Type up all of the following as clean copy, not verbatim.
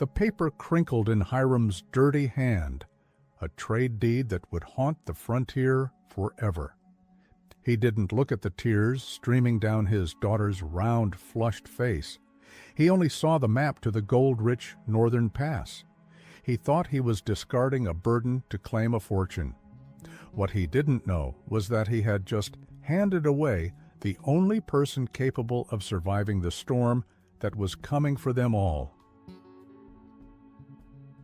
The paper crinkled in Hiram's dirty hand, a trade deed that would haunt the frontier forever. He didn't look at the tears streaming down his daughter's round, flushed face. He only saw the map to the gold-rich northern pass. He thought he was discarding a burden to claim a fortune. What he didn't know was that he had just handed away the only person capable of surviving the storm that was coming for them all.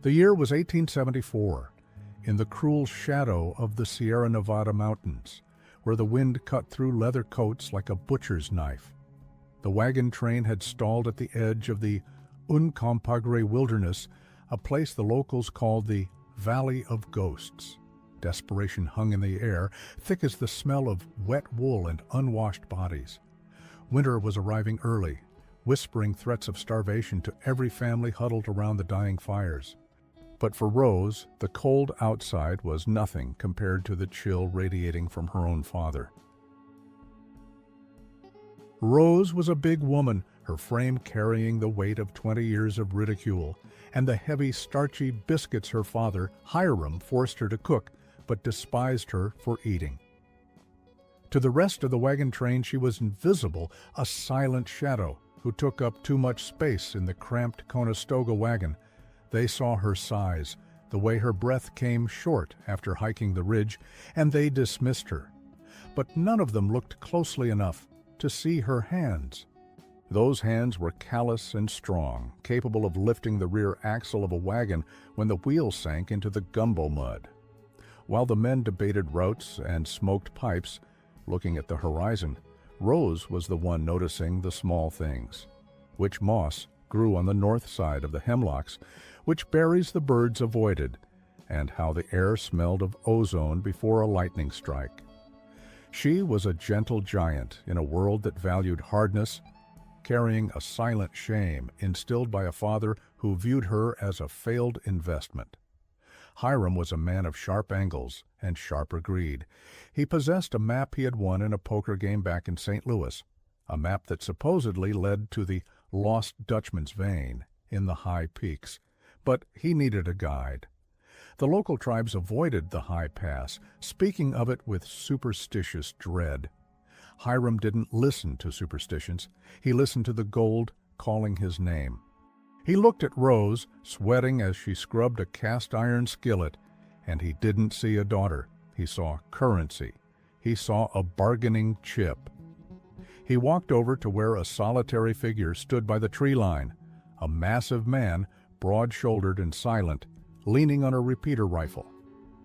The year was 1874, in the cruel shadow of the Sierra Nevada mountains, where the wind cut through leather coats like a butcher's knife. The wagon train had stalled at the edge of the Uncompahgre wilderness, a place the locals called the Valley of Ghosts. Desperation hung in the air, thick as the smell of wet wool and unwashed bodies. Winter was arriving early, whispering threats of starvation to every family huddled around the dying fires. But for Rose, the cold outside was nothing compared to the chill radiating from her own father. Rose was a big woman, her frame carrying the weight of 20 years of ridicule, and the heavy, starchy biscuits her father, Hiram, forced her to cook, but despised her for eating. To the rest of the wagon train she was invisible, a silent shadow who took up too much space in the cramped Conestoga wagon. They saw her size, the way her breath came short after hiking the ridge, and they dismissed her. But none of them looked closely enough to see her hands. Those hands were callous and strong, capable of lifting the rear axle of a wagon when the wheels sank into the gumbo mud. While the men debated routes and smoked pipes, looking at the horizon, Rose was the one noticing the small things. Which moss grew on the north side of the hemlocks, which berries the birds avoided, and how the air smelled of ozone before a lightning strike. She was a gentle giant in a world that valued hardness, carrying a silent shame instilled by a father who viewed her as a failed investment. Hiram was a man of sharp angles and sharper greed. He possessed a map he had won in a poker game back in St. Louis, a map that supposedly led to the Lost Dutchman's Vein in the high peaks, but he needed a guide. The local tribes avoided the high pass, speaking of it with superstitious dread. Hiram didn't listen to superstitions. He listened to the gold calling his name. He looked at Rose, sweating as she scrubbed a cast-iron skillet, and he didn't see a daughter. He saw currency. He saw a bargaining chip. He walked over to where a solitary figure stood by the tree line, a massive man, broad-shouldered and silent, leaning on a repeater rifle.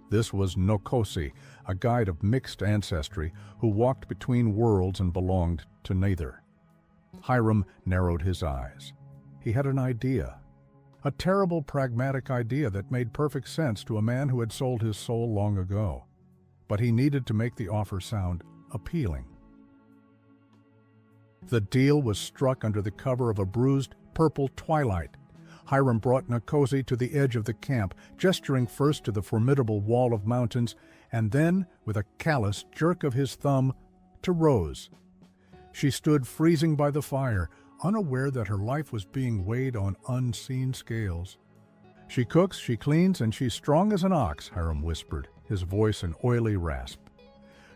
This was Nokosi, a guide of mixed ancestry who walked between worlds and belonged to neither. Hiram narrowed his eyes. He had an idea, a terrible pragmatic idea that made perfect sense to a man who had sold his soul long ago. But he needed to make the offer sound appealing. The deal was struck under the cover of a bruised purple twilight. Hiram brought Nokosi to the edge of the camp, gesturing first to the formidable wall of mountains, and then, with a callous jerk of his thumb, to Rose. She stood freezing by the fire, unaware that her life was being weighed on unseen scales. "She cooks, she cleans, and she's strong as an ox," Hiram whispered, his voice an oily rasp.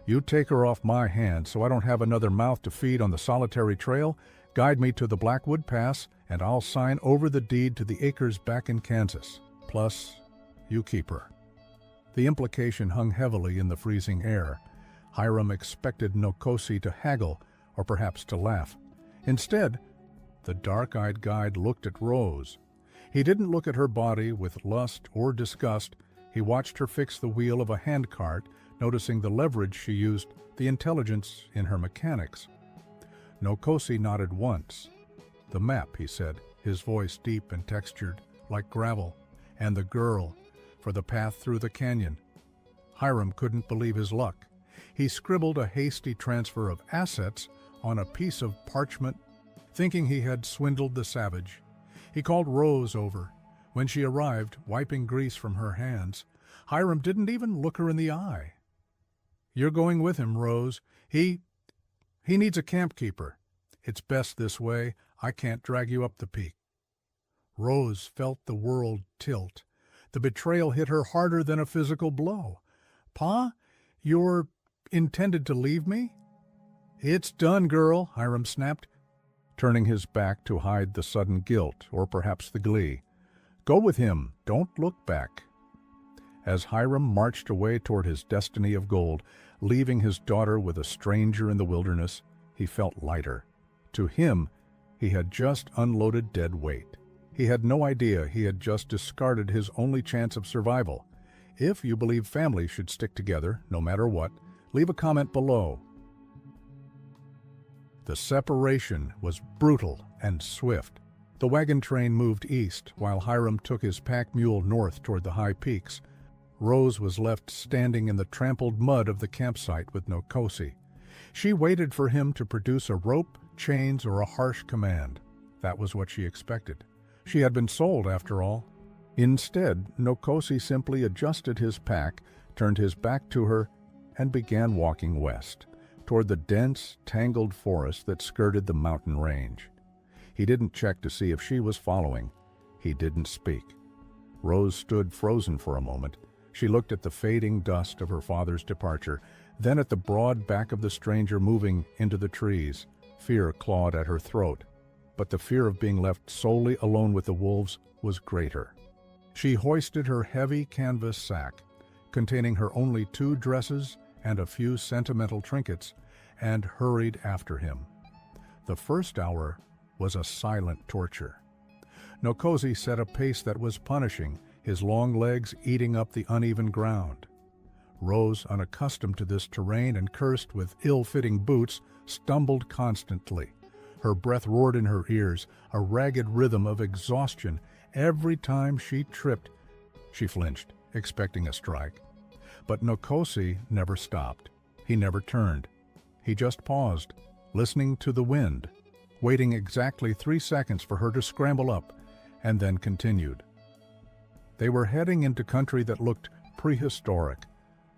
"You take her off my hands so I don't have another mouth to feed on the solitary trail, guide me to the Blackwood Pass, and I'll sign over the deed to the acres back in Kansas. Plus, you keep her." The implication hung heavily in the freezing air. Hiram expected Nokosi to haggle, or perhaps to laugh. Instead, the dark-eyed guide looked at Rose. He didn't look at her body with lust or disgust. He watched her fix the wheel of a handcart, noticing the leverage she used, the intelligence in her mechanics. Nokosi nodded once. "The map," he said, his voice deep and textured, like gravel, "and the girl, for the path through the canyon." Hiram couldn't believe his luck. He scribbled a hasty transfer of assets on a piece of parchment, thinking he had swindled the savage. He called Rose over. When she arrived, wiping grease from her hands, Hiram didn't even look her in the eye. "You're going with him, Rose. He needs a camp keeper. It's best this way. I can't drag you up the peak." Rose felt the world tilt. The betrayal hit her harder than a physical blow. "Pa, you're intended to leave me?" "It's done, girl," Hiram snapped, turning his back to hide the sudden guilt, or perhaps the glee. "Go with him. Don't look back." As Hiram marched away toward his destiny of gold, leaving his daughter with a stranger in the wilderness, he felt lighter. To him, he had just unloaded dead weight. He had no idea he had just discarded his only chance of survival. If you believe families should stick together, no matter what, leave a comment below. The separation was brutal and swift. The wagon train moved east, while Hiram took his pack mule north toward the high peaks. Rose was left standing in the trampled mud of the campsite with Nokosi. She waited for him to produce a rope, chains, or a harsh command. That was what she expected. She had been sold, after all. Instead, Nokosi simply adjusted his pack, turned his back to her, and began walking west, toward the dense, tangled forest that skirted the mountain range. He didn't check to see if she was following. He didn't speak. Rose stood frozen for a moment. She looked at the fading dust of her father's departure, then at the broad back of the stranger moving into the trees. Fear clawed at her throat, but the fear of being left solely alone with the wolves was greater. She hoisted her heavy canvas sack, containing her only 2 dresses and a few sentimental trinkets, and hurried after him. The first hour was a silent torture. Nokosi set a pace that was punishing, his long legs eating up the uneven ground. Rose, unaccustomed to this terrain and cursed with ill-fitting boots, stumbled constantly. Her breath roared in her ears, a ragged rhythm of exhaustion. Every time she tripped, she flinched, expecting a strike. But Nokosi never stopped. He never turned. He just paused, listening to the wind, waiting exactly 3 seconds for her to scramble up, and then continued. They were heading into country that looked prehistoric.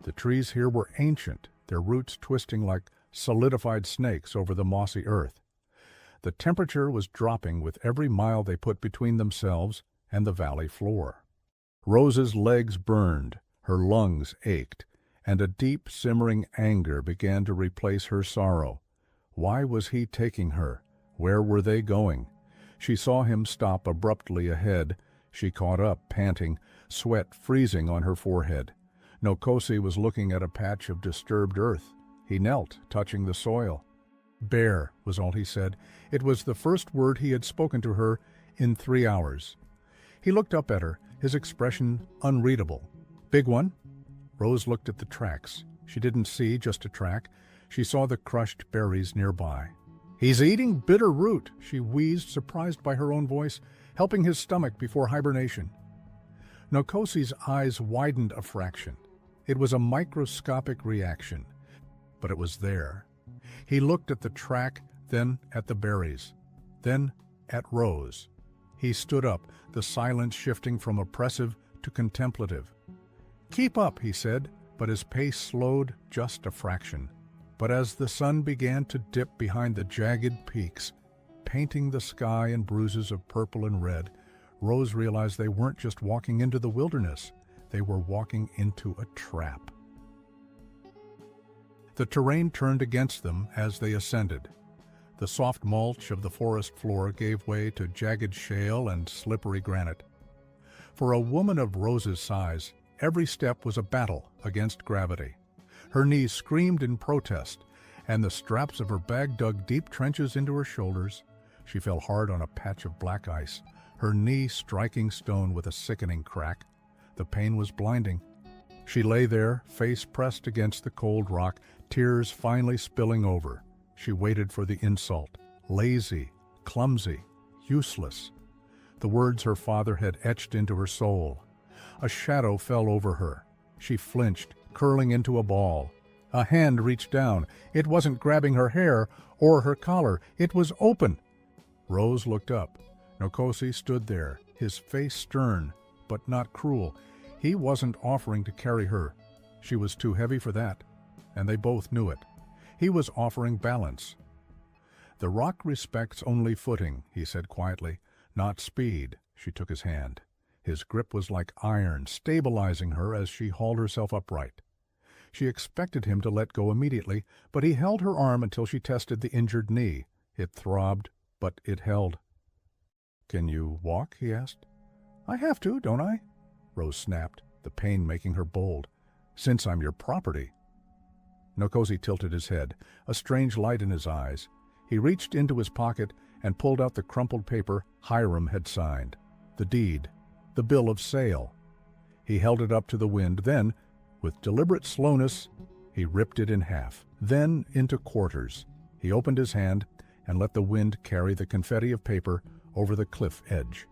The trees here were ancient, their roots twisting like solidified snakes over the mossy earth. The temperature was dropping with every mile they put between themselves and the valley floor. Rose's legs burned, her lungs ached, and a deep, simmering anger began to replace her sorrow. Why was he taking her? Where were they going? She saw him stop abruptly ahead. She caught up, panting, sweat freezing on her forehead. Nokosi was looking at a patch of disturbed earth. He knelt, touching the soil. "Bear," was all he said. It was the first word he had spoken to her in 3 hours. He looked up at her, his expression unreadable. "Big one?" Rose looked at the tracks. She didn't see just a track. She saw the crushed berries nearby. "He's eating bitter root," she wheezed, surprised by her own voice, helping his stomach before hibernation. Nokosi's eyes widened a fraction. It was a microscopic reaction, but it was there. He looked at the track, then at the berries, then at Rose. He stood up, the silence shifting from oppressive to contemplative. "Keep up," he said, but his pace slowed just a fraction. But as the sun began to dip behind the jagged peaks, painting the sky in bruises of purple and red, Rose realized they weren't just walking into the wilderness, they were walking into a trap. The terrain turned against them as they ascended. The soft mulch of the forest floor gave way to jagged shale and slippery granite. For a woman of Rose's size, every step was a battle against gravity. Her knees screamed in protest, and the straps of her bag dug deep trenches into her shoulders. She fell hard on a patch of black ice, her knee striking stone with a sickening crack. The pain was blinding. She lay there, face pressed against the cold rock, tears finally spilling over. She waited for the insult. Lazy, clumsy, useless. The words her father had etched into her soul. A shadow fell over her. She flinched, curling into a ball. A hand reached down. It wasn't grabbing her hair or her collar. It was open. Rose looked up. Nokosi stood there, his face stern, but not cruel. He wasn't offering to carry her. She was too heavy for that, and they both knew it. He was offering balance. "The rock respects only footing," he said quietly, "not speed." She took his hand. His grip was like iron, stabilizing her as she hauled herself upright. She expected him to let go immediately, but he held her arm until she tested the injured knee. It throbbed, but it held. "Can you walk?" he asked. "I have to, don't I?" Rose snapped, the pain making her bold. "Since I'm your property." Nkosi tilted his head, a strange light in his eyes. He reached into his pocket and pulled out the crumpled paper Hiram had signed. The deed, the bill of sale. He held it up to the wind, then, with deliberate slowness, he ripped it in half, then into quarters. He opened his hand and let the wind carry the confetti of paper over the cliff edge.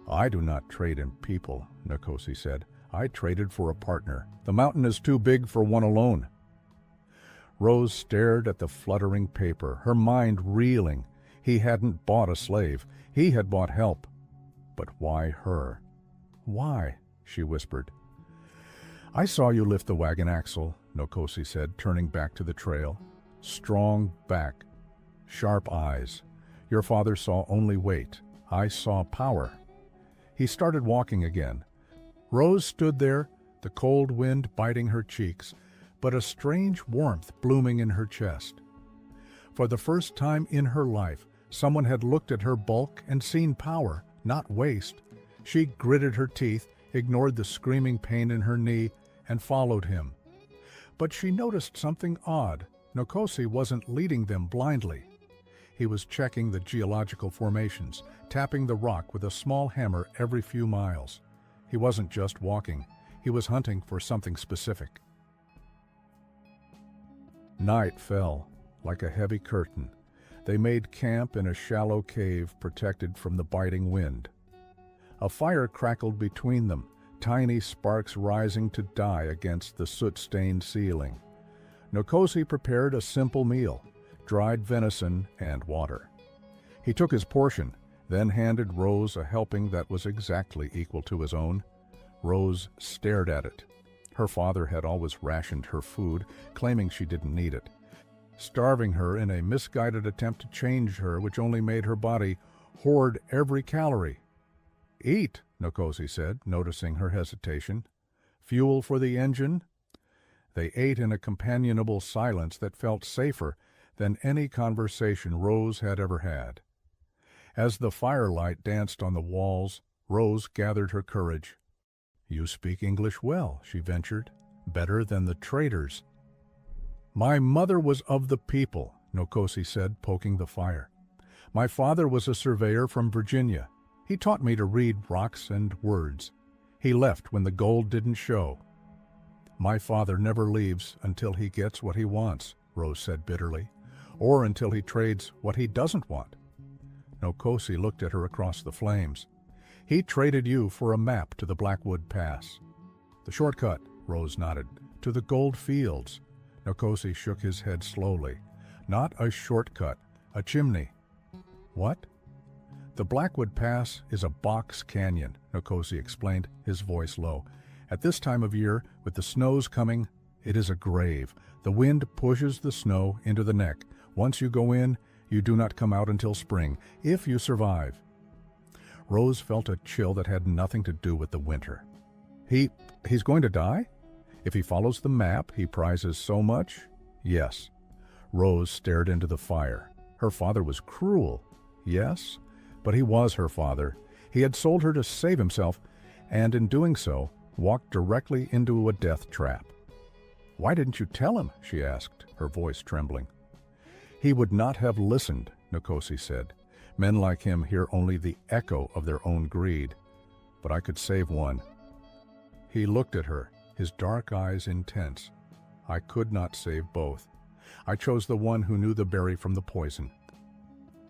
"I do not trade in people," Nkosi said. "I traded for a partner. The mountain is too big for one alone." Rose stared at the fluttering paper, her mind reeling. He hadn't bought a slave. He had bought help. But why her? "Why?" she whispered. "I saw you lift the wagon axle," Nkosi said, turning back to the trail. "Strong back, sharp eyes. Your father saw only weight. I saw power." He started walking again. Rose stood there, the cold wind biting her cheeks, but a strange warmth blooming in her chest. For the first time in her life, someone had looked at her bulk and seen power, not waste. She gritted her teeth, ignored the screaming pain in her knee, and followed him. But she noticed something odd. Nkosi wasn't leading them blindly. He was checking the geological formations, tapping the rock with a small hammer every few miles. He wasn't just walking. He was hunting for something specific. Night fell, like a heavy curtain. They made camp in a shallow cave protected from the biting wind. A fire crackled between them, tiny sparks rising to die against the soot-stained ceiling. Nkosi prepared a simple meal, dried venison and water. He took his portion, then handed Rose a helping that was exactly equal to his own. Rose stared at it. Her father had always rationed her food, claiming she didn't need it, starving her in a misguided attempt to change her, which only made her body hoard every calorie. "Eat," Nkosi said, noticing her hesitation. "Fuel for the engine?" They ate in a companionable silence that felt safer than any conversation Rose had ever had. As the firelight danced on the walls, Rose gathered her courage. "You speak English well," she ventured. "Better than the traders." "My mother was of the people," Nkosi said, poking the fire. "My father was a surveyor from Virginia. He taught me to read rocks and words. He left when the gold didn't show." "My father never leaves until he gets what he wants," Rose said bitterly, "or until he trades what he doesn't want." Nkosi looked at her across the flames. "He traded you for a map to the Blackwood Pass." "The shortcut," Rose nodded, "to the gold fields." Nkosi shook his head slowly. "Not a shortcut, a chimney." "What?" "The Blackwood Pass is a box canyon," Nkosi explained, his voice low. "At this time of year, with the snows coming, it is a grave. The wind pushes the snow into the neck. Once you go in, you do not come out until spring, if you survive." Rose felt a chill that had nothing to do with the winter. He's going to die? If he follows the map he prizes so much?" "Yes." Rose stared into the fire. Her father was cruel. Yes, but he was her father. He had sold her to save himself, and in doing so, walked directly into a death trap. "Why didn't you tell him?" she asked, her voice trembling. "He would not have listened," Nkosi said. "Men like him hear only the echo of their own greed. But I could save one." He looked at her, his dark eyes intense. "I could not save both. I chose the one who knew the berry from the poison."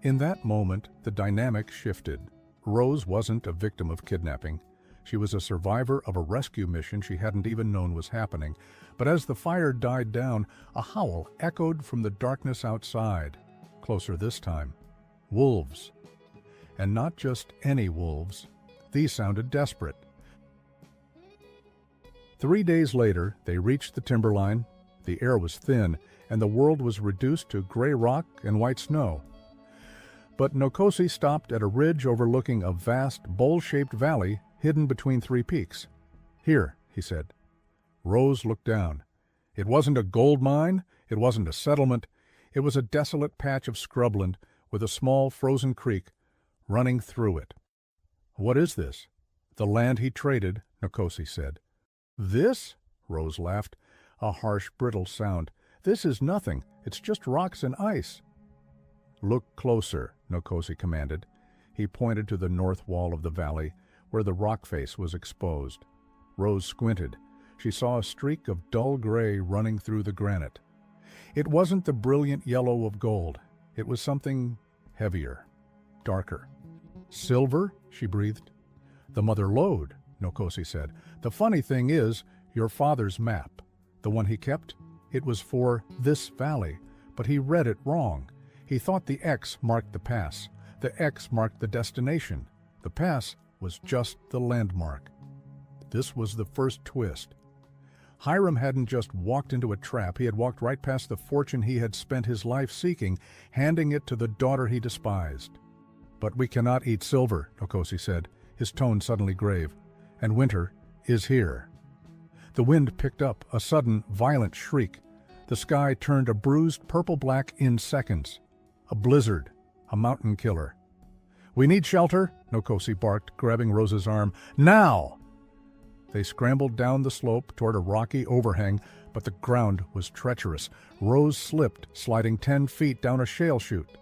In that moment, the dynamic shifted. Rose wasn't a victim of kidnapping. She was a survivor of a rescue mission she hadn't even known was happening. But as the fire died down, a howl echoed from the darkness outside. Closer this time. Wolves. And not just any wolves. These sounded desperate. 3 days later, they reached the timberline. The air was thin, and the world was reduced to gray rock and white snow. But Nokosi stopped at a ridge overlooking a vast, bowl-shaped valley hidden between three peaks. "Here," he said. Rose looked down. It wasn't a gold mine, it wasn't a settlement, it was a desolate patch of scrubland with a small frozen creek running through it. "What is this?" "The land he traded," Nokosi said. "This?" Rose laughed, a harsh, brittle sound. "This is nothing. It's just rocks and ice." "Look closer," Nokosi commanded. He pointed to the north wall of the valley, where the rock face was exposed. Rose squinted. She saw a streak of dull gray running through the granite. It wasn't the brilliant yellow of gold. It was something heavier, darker. "Silver?" she breathed. "The mother lode," Nokosi said. "The funny thing is, your father's map, the one he kept, it was for this valley, but he read it wrong. He thought the X marked the pass. The X marked the destination. The pass was just the landmark." This was the first twist. Hiram hadn't just walked into a trap, he had walked right past the fortune he had spent his life seeking, handing it to the daughter he despised. "But we cannot eat silver," Nokosi said, his tone suddenly grave. "And winter is here." The wind picked up, a sudden, violent shriek. The sky turned a bruised purple-black in seconds. A blizzard, a mountain killer. "We need shelter," Nokosi barked, grabbing Rose's arm. "Now!" They scrambled down the slope toward a rocky overhang, but the ground was treacherous. Rose slipped, sliding 10 feet down a shale chute.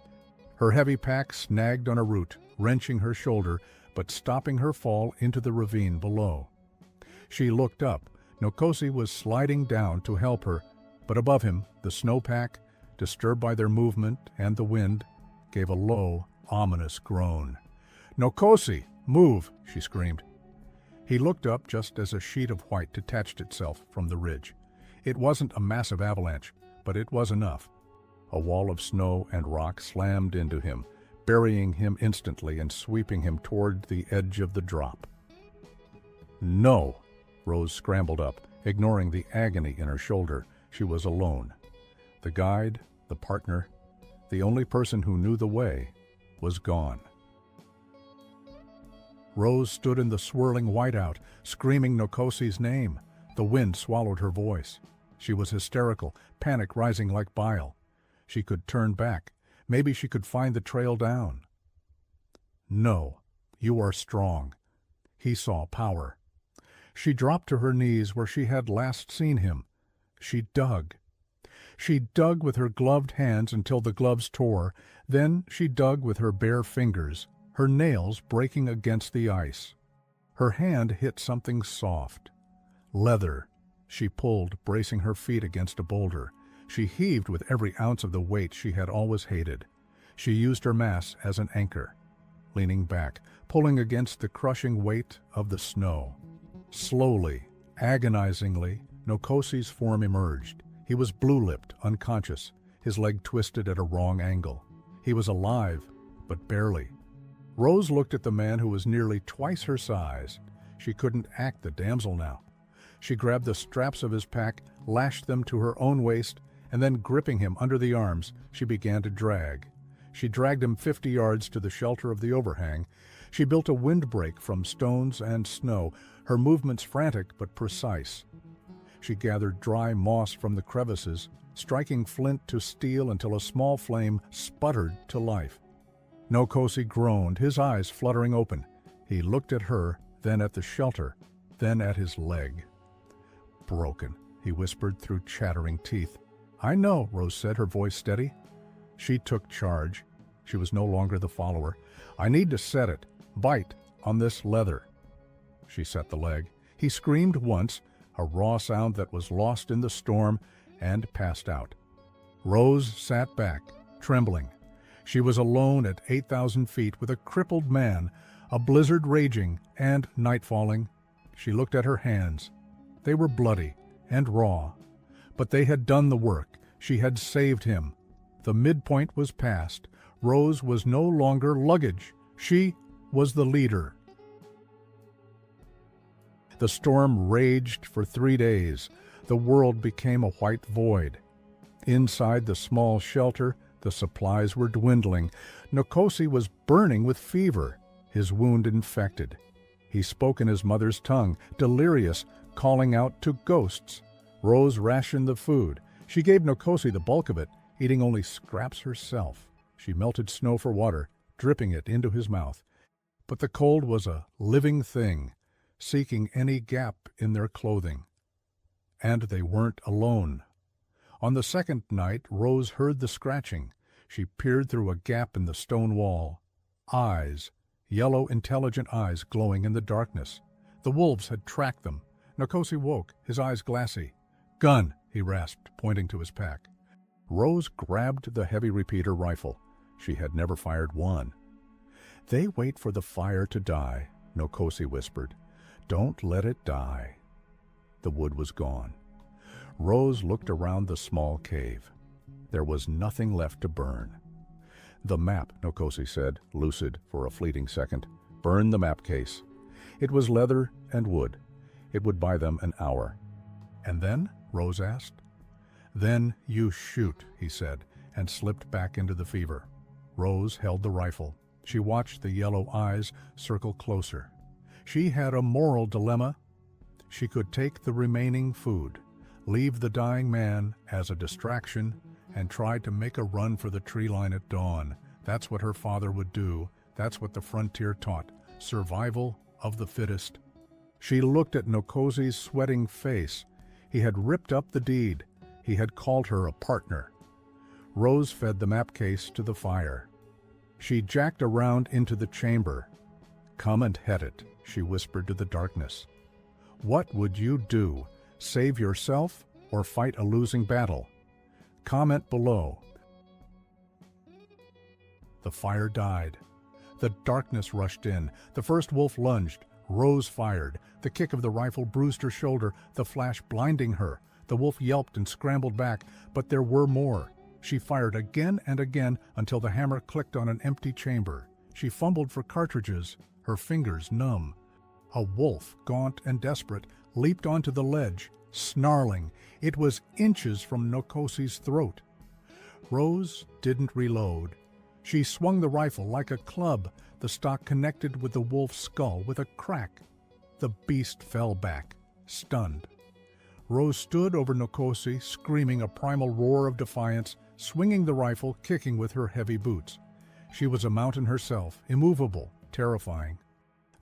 Her heavy pack snagged on a root, wrenching her shoulder, but stopping her fall into the ravine below. She looked up. Nokosi was sliding down to help her, but above him, the snowpack, disturbed by their movement and the wind, gave a low, ominous groan. "Nokosi, move!" she screamed. He looked up just as a sheet of white detached itself from the ridge. It wasn't a massive avalanche, but it was enough. A wall of snow and rock slammed into him, burying him instantly and sweeping him toward the edge of the drop. "No!" Rose scrambled up, ignoring the agony in her shoulder. She was alone. The guide, the partner, the only person who knew the way, was gone. Rose stood in the swirling whiteout, screaming Nokosi's name. The wind swallowed her voice. She was hysterical, panic rising like bile. She could turn back. Maybe she could find the trail down. "No, you are strong." He saw power. She dropped to her knees where she had last seen him. She dug. She dug with her gloved hands until the gloves tore. Then she dug with her bare fingers, her nails breaking against the ice. Her hand hit something soft. Leather. She pulled, bracing her feet against a boulder. She heaved with every ounce of the weight she had always hated. She used her mass as an anchor, leaning back, pulling against the crushing weight of the snow. Slowly, agonizingly, Nokosi's form emerged. He was blue-lipped, unconscious, his leg twisted at a wrong angle. He was alive, but barely. Rose looked at the man who was nearly twice her size. She couldn't act the damsel now. She grabbed the straps of his pack, lashed them to her own waist, and then gripping him under the arms, she began to drag. She dragged him 50 yards to the shelter of the overhang. She built a windbreak from stones and snow, her movements frantic but precise. She gathered dry moss from the crevices, striking flint to steel until a small flame sputtered to life. Nokosi groaned, his eyes fluttering open. He looked at her, then at the shelter, then at his leg. "Broken," he whispered through chattering teeth. "I know," Rose said, her voice steady. She took charge. She was no longer the follower. "I need to set it. Bite on this leather." She set the leg. He screamed once, a raw sound that was lost in the storm, and passed out. Rose sat back, trembling. She was alone at 8,000 feet with a crippled man, a blizzard raging, and night falling. She looked at her hands. They were bloody and raw, but they had done the work. She had saved him. The midpoint was passed. Rose was no longer luggage. She was the leader. The storm raged for 3 days. The world became a white void. Inside the small shelter, The supplies were dwindling. Nkosi was burning with fever, his wound infected. He spoke in his mother's tongue, delirious, calling out to ghosts. Rose rationed the food. She gave Nkosi the bulk of it, eating only scraps herself. She melted snow for water, dripping it into his mouth. But the cold was a living thing, seeking any gap in their clothing. And they weren't alone. On the second night, Rose heard the scratching. She peered through a gap in the stone wall. Eyes, yellow, intelligent eyes glowing in the darkness. The wolves had tracked them. Nkosi woke, his eyes glassy. "Gun," he rasped, pointing to his pack. Rose grabbed the heavy repeater rifle. She had never fired one. "They wait for the fire to die," Nkosi whispered. "Don't let it die." The wood was gone. Rose looked around the small cave. There was nothing left to burn. "The map," Nkosi said, lucid for a fleeting second. "Burn the map case." It was leather and wood. It would buy them an hour. "And then?" Rose asked. "Then you shoot," he said, and slipped back into the fever. Rose held the rifle. She watched the yellow eyes circle closer. She had a moral dilemma. She could take the remaining food, leave the dying man as a distraction, and try to make a run for the tree line at dawn. That's what her father would do. That's what the frontier taught. Survival of the fittest. She looked at Nkosi's sweating face. He had ripped up the deed. He had called her a partner. Rose fed the map case to the fire. She jacked around into the chamber. "Come and head it," she whispered to the darkness. "What would you do? Save yourself or fight a losing battle? Comment below." The fire died. The darkness rushed in. The first wolf lunged. Rose fired. The kick of the rifle bruised her shoulder, the flash blinding her. The wolf yelped and scrambled back, but there were more. She fired again and again until the hammer clicked on an empty chamber. She fumbled for cartridges, her fingers numb. A wolf, gaunt and desperate, leaped onto the ledge, snarling. It was inches from Nkosi's throat. Rose didn't reload. She swung the rifle like a club. The stock connected with the wolf's skull with a crack. The beast fell back, stunned. Rose stood over Nkosi, screaming a primal roar of defiance, swinging the rifle, kicking with her heavy boots. She was a mountain herself, immovable, terrifying.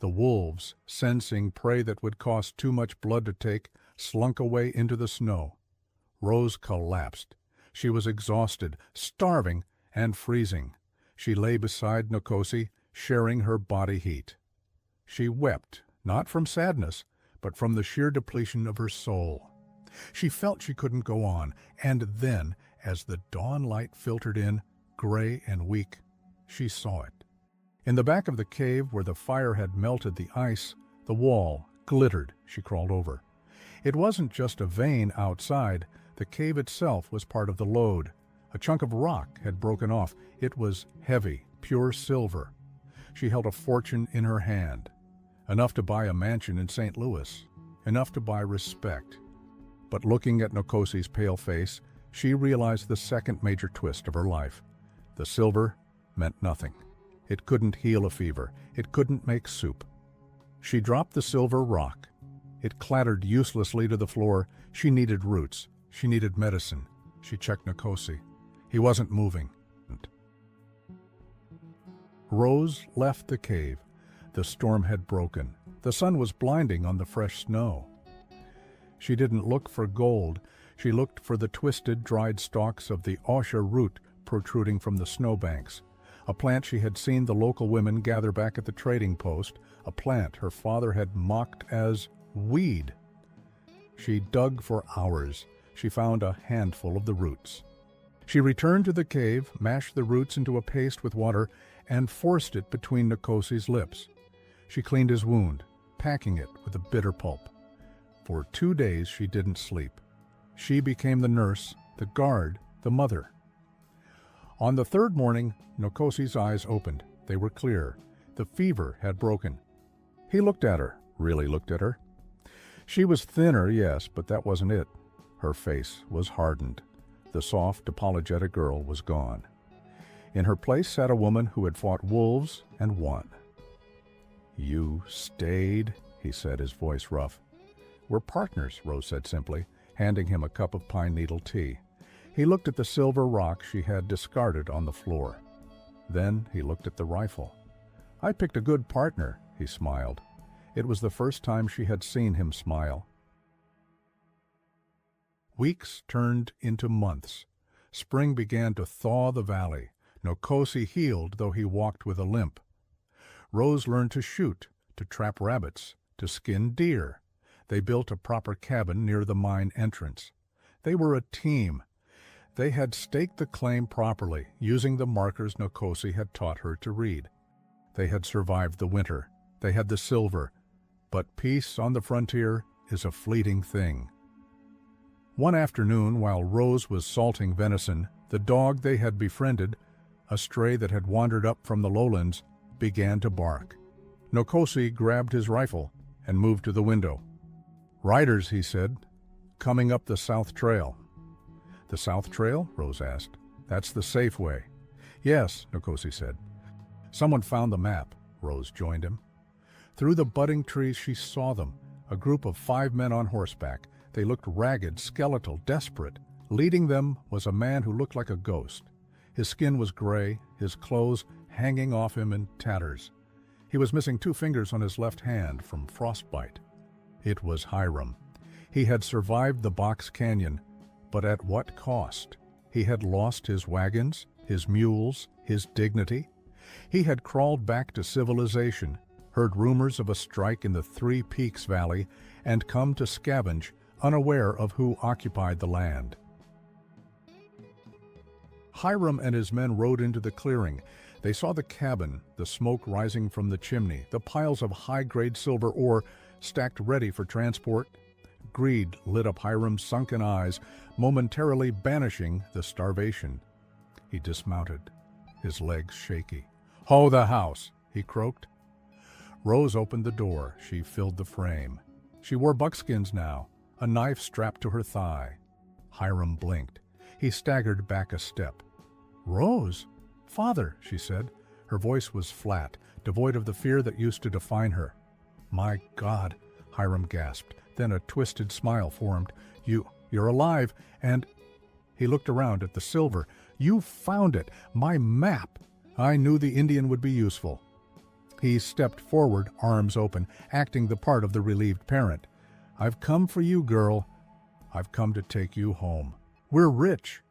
The wolves, sensing prey that would cost too much blood to take, slunk away into the snow. Rose collapsed. She was exhausted, starving, and freezing. She lay beside Nkosi, sharing her body heat. She wept, not from sadness, but from the sheer depletion of her soul. She felt she couldn't go on, and then, as the dawn light filtered in, gray and weak, she saw it. In the back of the cave where the fire had melted the ice, the wall glittered. She crawled over. It wasn't just a vein outside. The cave itself was part of the load. A chunk of rock had broken off. It was heavy, pure silver. She held a fortune in her hand. Enough to buy a mansion in St. Louis. Enough to buy respect. But looking at Nkosi's pale face, she realized the second major twist of her life. The silver meant nothing. It couldn't heal a fever. It couldn't make soup. She dropped the silver rock. It clattered uselessly to the floor. She needed roots. She needed medicine. She checked Nkosi. He wasn't moving. Rose left the cave. The storm had broken. The sun was blinding on the fresh snow. She didn't look for gold. She looked for the twisted, dried stalks of the osha root protruding from the snowbanks, a plant she had seen the local women gather back at the trading post, a plant her father had mocked as weed. She dug for hours. She found a handful of the roots. She returned to the cave, mashed the roots into a paste with water, and forced it between Nkosi's lips. She cleaned his wound, packing it with a bitter pulp. For 2 days she didn't sleep. She became the nurse, the guard, the mother. On the third morning, Nkosi's eyes opened. They were clear. The fever had broken. He looked at her, really looked at her. She was thinner, yes, but that wasn't it. Her face was hardened. The soft, apologetic girl was gone. In her place sat a woman who had fought wolves and won. "You stayed," he said, his voice rough. "We're partners," Rose said simply, handing him a cup of pine needle tea. He looked at the silver rock she had discarded on the floor. Then he looked at the rifle. "I picked a good partner," he smiled. It was the first time she had seen him smile. Weeks turned into months. Spring began to thaw the valley. Nokosi healed, though he walked with a limp. Rose learned to shoot, to trap rabbits, to skin deer. They built a proper cabin near the mine entrance. They were a team. They had staked the claim properly, using the markers Nokosi had taught her to read. They had survived the winter. They had the silver. But peace on the frontier is a fleeting thing. One afternoon, while Rose was salting venison, the dog they had befriended, a stray that had wandered up from the lowlands, began to bark. Nokosi grabbed his rifle and moved to the window. "Riders," he said, "coming up the South Trail." "The South Trail?" Rose asked. "That's the safe way." "Yes," Nokosi said. "Someone found the map." Rose joined him. Through the budding trees she saw them, a group of 5 men on horseback. They looked ragged, skeletal, desperate. Leading them was a man who looked like a ghost. His skin was gray, his clothes hanging off him in tatters. He was missing 2 fingers on his left hand from frostbite. It was Hiram. He had survived the Box Canyon, but at what cost? He had lost his wagons, his mules, his dignity. He had crawled back to civilization, heard rumors of a strike in the Three Peaks Valley, and come to scavenge, unaware of who occupied the land. Hiram and his men rode into the clearing. They saw the cabin, the smoke rising from the chimney, the piles of high-grade silver ore stacked ready for transport. Greed lit up Hiram's sunken eyes, momentarily banishing the starvation. He dismounted, his legs shaky. "Hoe the house," he croaked. Rose opened the door. She filled the frame. She wore buckskins now, a knife strapped to her thigh. Hiram blinked. He staggered back a step. "Rose? Father," she said. Her voice was flat, devoid of the fear that used to define her. "My God," Hiram gasped. Then a twisted smile formed. You're alive, and—" He looked around at the silver. "You found it! My map! I knew the Indian would be useful." He stepped forward, arms open, acting the part of the relieved parent. "I've come for you, girl. I've come to take you home. We're rich."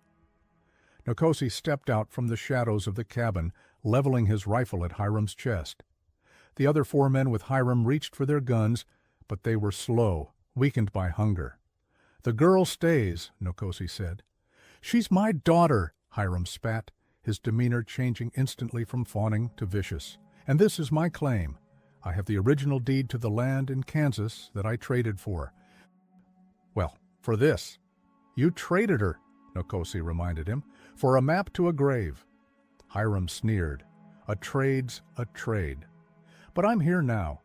Nokosi stepped out from the shadows of the cabin, leveling his rifle at Hiram's chest. The other 4 men with Hiram reached for their guns, but they were slow, weakened by hunger. "The girl stays," Nokosi said. "She's my daughter," Hiram spat, his demeanor changing instantly from fawning to vicious. "And this is my claim. I have the original deed to the land in Kansas that I traded for." "Well, for this." "You traded her," Nokosi reminded him, "for a map to a grave." Hiram sneered. "A trade's a trade. But I'm here now.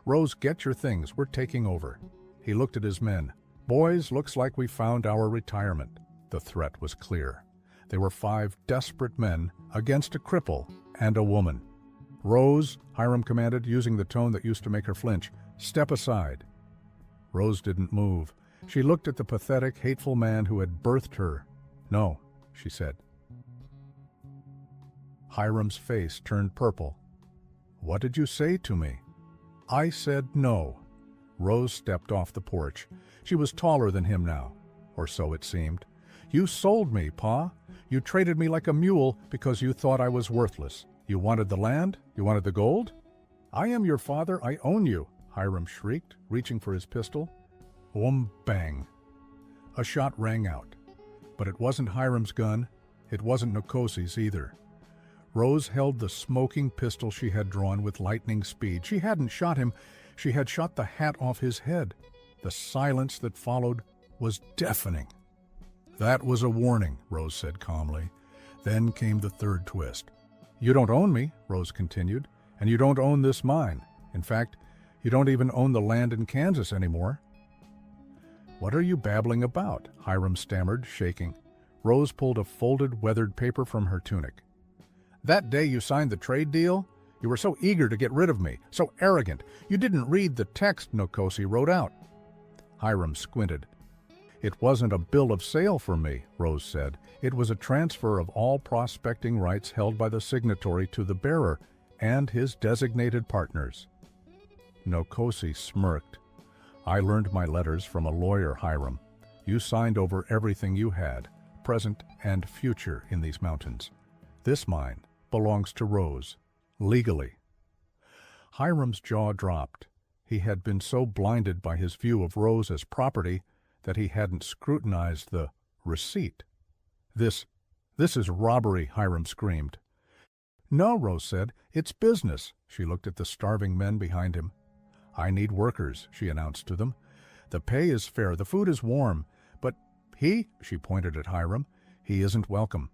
Rose, get your things. We're taking over." He looked at his men. "Boys, looks like we found our retirement." The threat was clear. They were 5 desperate men against a cripple and a woman. "Rose," Hiram commanded, using the tone that used to make her flinch, "step aside." Rose didn't move. She looked at the pathetic, hateful man who had birthed her. "No," she said. Hiram's face turned purple. "What did you say to me?" "I said no." Rose stepped off the porch. She was taller than him now, or so it seemed. "You sold me, Pa. You traded me like a mule because you thought I was worthless. You wanted the land? You wanted the gold?" "I am your father. I own you," Hiram shrieked, reaching for his pistol. Bang. A shot rang out. But it wasn't Hiram's gun. It wasn't Nokosi's either. Rose held the smoking pistol she had drawn with lightning speed. She hadn't shot him. She had shot the hat off his head. The silence that followed was deafening. "That was a warning," Rose said calmly. Then came the third twist. "You don't own me," Rose continued, "and you don't own this mine. In fact, you don't even own the land in Kansas anymore." "What are you babbling about?" Hiram stammered, shaking. Rose pulled a folded, weathered paper from her tunic. That day you signed the trade deal? You were so eager to get rid of me, so arrogant. You didn't read the text Nokosi wrote out." Hiram squinted. "It wasn't a bill of sale for me," Rose said. "It was a transfer of all prospecting rights held by the signatory to the bearer and his designated partners." Nokosi smirked. "I learned my letters from a lawyer, Hiram. You signed over everything you had, present and future, in these mountains. This mine belongs to Rose, legally." Hiram's jaw dropped. He had been so blinded by his view of Rose as property that he hadn't scrutinized the receipt. This is robbery," Hiram screamed. "No," Rose said, "it's business." She looked at the starving men behind him. "I need workers," she announced to them. "The pay is fair, the food is warm, but she pointed at Hiram, "he isn't welcome."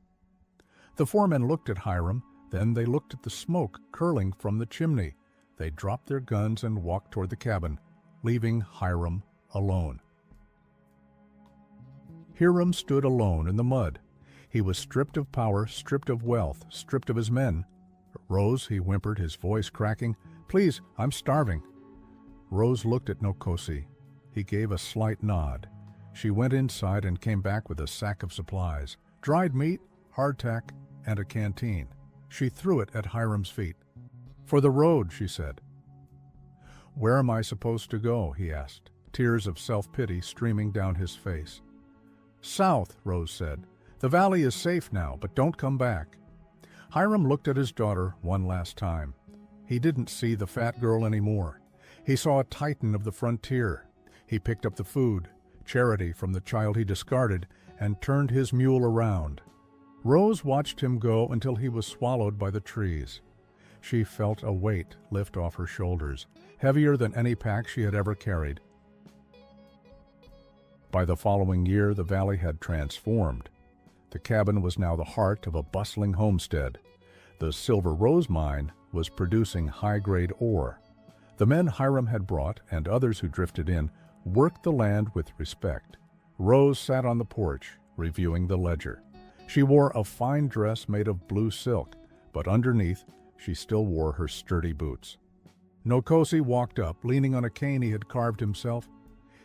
The four men looked at Hiram, then they looked at the smoke curling from the chimney. They dropped their guns and walked toward the cabin, leaving Hiram alone. Hiram stood alone in the mud. He was stripped of power, stripped of wealth, stripped of his men. "Rose," he whimpered, his voice cracking, "please, I'm starving." Rose looked at Nokosi. He gave a slight nod. She went inside and came back with a sack of supplies, dried meat, hardtack, and a canteen. She threw it at Hiram's feet. "For the road," she said. "Where am I supposed to go?" he asked, tears of self-pity streaming down his face. "South," Rose said. "The valley is safe now, but don't come back." Hiram looked at his daughter one last time. He didn't see the fat girl anymore. He saw a titan of the frontier. He picked up the food, charity from the child he discarded, and turned his mule around. Rose watched him go until he was swallowed by the trees. She felt a weight lift off her shoulders, heavier than any pack she had ever carried. By the following year, the valley had transformed. The cabin was now the heart of a bustling homestead. The Silver Rose mine was producing high-grade ore. The men Hiram had brought, and others who drifted in, worked the land with respect. Rose sat on the porch, reviewing the ledger. She wore a fine dress made of blue silk, but underneath she still wore her sturdy boots. Nokosi walked up, leaning on a cane he had carved himself.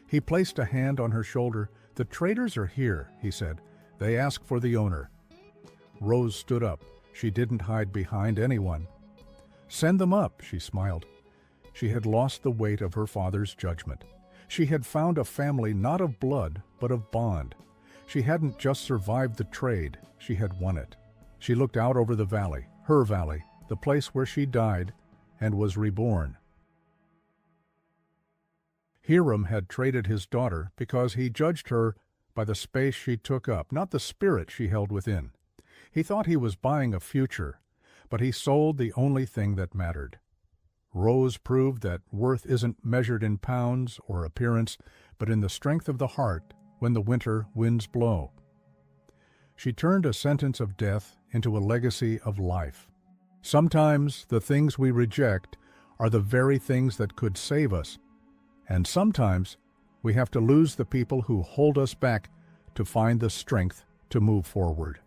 He placed a hand on her shoulder. "The traders are here," he said. "They ask for the owner." Rose stood up. She didn't hide behind anyone. "Send them up," she smiled. She had lost the weight of her father's judgment. She had found a family not of blood, but of bond. She hadn't just survived the trade, she had won it. She looked out over the valley, her valley, the place where she died and was reborn. Hiram had traded his daughter because he judged her by the space she took up, not the spirit she held within. He thought he was buying a future, but he sold the only thing that mattered. Rose proved that worth isn't measured in pounds or appearance, but in the strength of the heart when the winter winds blow. She turned a sentence of death into a legacy of life. Sometimes the things we reject are the very things that could save us, and sometimes we have to lose the people who hold us back to find the strength to move forward.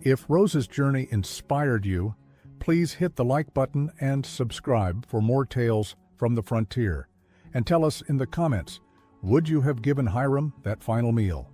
If Rose's journey inspired you, please hit the like button and subscribe for more tales from the frontier. And tell us in the comments, would you have given Hiram that final meal?